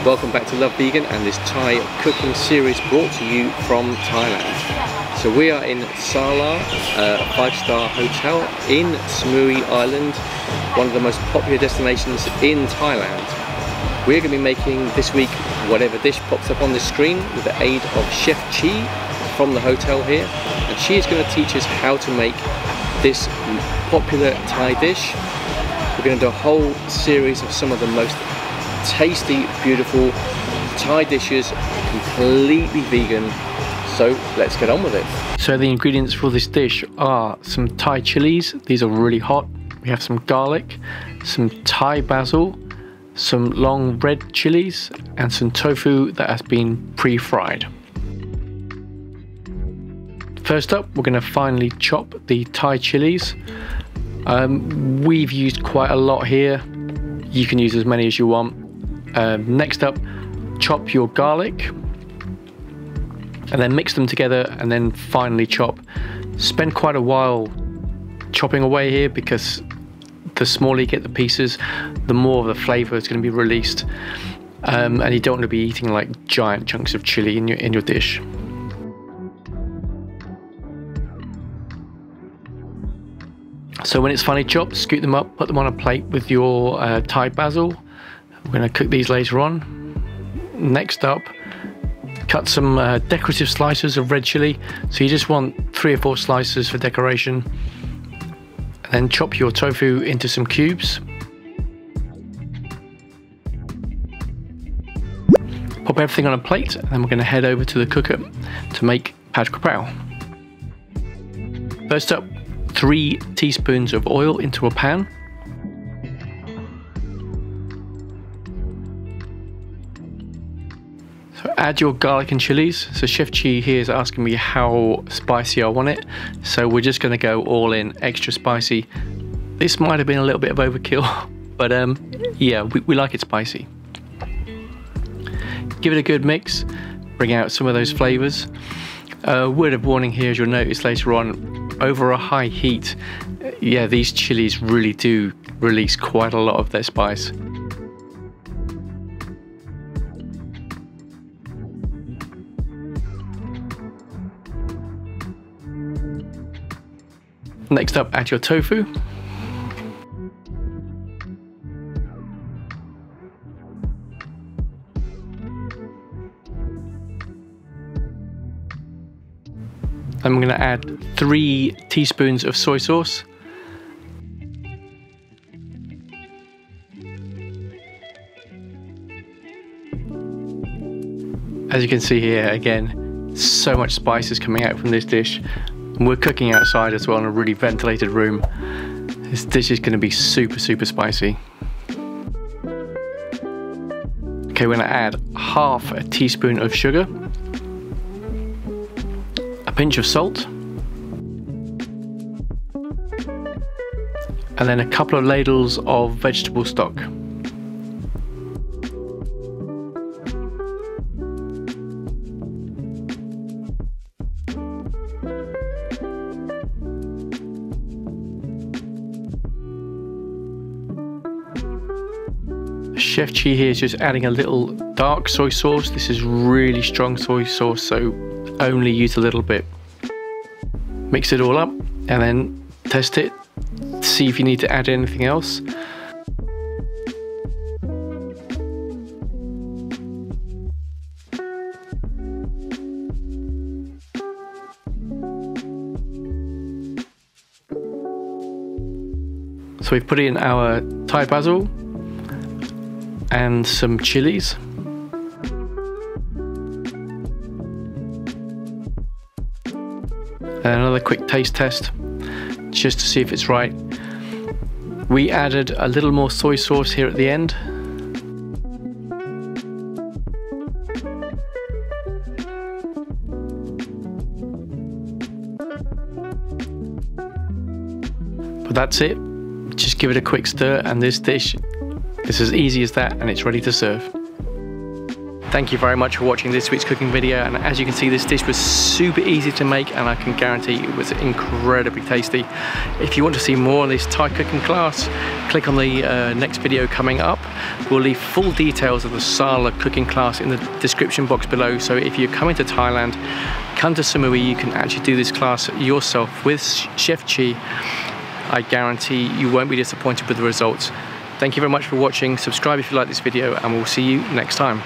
Welcome back to Love Vegan and this Thai cooking series brought to you from Thailand. So we are in Sala, a 5-star hotel in Samui Island, one of the most popular destinations in Thailand. We're going to be making this week whatever dish pops up on the screen with the aid of Chef Chi from the hotel here, and she is going to teach us how to make this popular Thai dish. We're going to do a whole series of some of the most tasty, beautiful Thai dishes, completely vegan. So let's get on with it. So the ingredients for this dish are some Thai chilies. These are really hot. We have some garlic, some Thai basil, some long red chilies, and some tofu that has been pre-fried. First up, we're going to finely chop the Thai chilies. We've used quite a lot here. You can use as many as you want. Next up, chop your garlic and then mix them together and then finely chop. Spend quite a while chopping away here because the smaller you get the pieces, the more of the flavour is going to be released, and you don't want to be eating like giant chunks of chili in your dish. So when it's finely chopped, scoop them up, put them on a plate with your Thai basil. We're going to cook these later on. Next up, cut some decorative slices of red chili. So you just want 3 or 4 slices for decoration. And then chop your tofu into some cubes. Pop everything on a plate, and then we're going to head over to the cooker to make Pad Kra Pao. First up, 3 teaspoons of oil into a pan. So add your garlic and chilies. So Chef Chi here is asking me how spicy I want it. So we're just going to go all in, extra spicy. This might have been a little bit of overkill, but yeah, we like it spicy. Give it a good mix, bring out some of those flavors. Word of warning here, as you'll notice later on, over a high heat, yeah, these chilies really do release quite a lot of their spice. Next up, add your tofu. I'm going to add 3 teaspoons of soy sauce. As you can see here, again, so much spice is coming out from this dish. And we're cooking outside as well in a really ventilated room. This dish is going to be super, super spicy. Okay, we're going to add half a teaspoon of sugar, a pinch of salt, and then a couple of ladles of vegetable stock. Chef Chi here is just adding a little dark soy sauce. This is really strong soy sauce, so only use a little bit. Mix it all up and then test it, see if you need to add anything else. So we've put in our Thai basil and some chilies. And another quick taste test just to see if it's right. We added a little more soy sauce here at the end. But that's it. Just give it a quick stir and this dish, it's as easy as that and it's ready to serve. Thank you very much for watching this week's cooking video, and as you can see, this dish was super easy to make and I can guarantee it was incredibly tasty. If you want to see more of this Thai cooking class, click on the next video coming up. We'll leave full details of the Sala cooking class in the description box below, so if you're coming to Thailand, come to Samui, you can actually do this class yourself with Chef Chi. I guarantee you won't be disappointed with the results. Thank you very much for watching. Subscribe if you like this video, and we'll see you next time.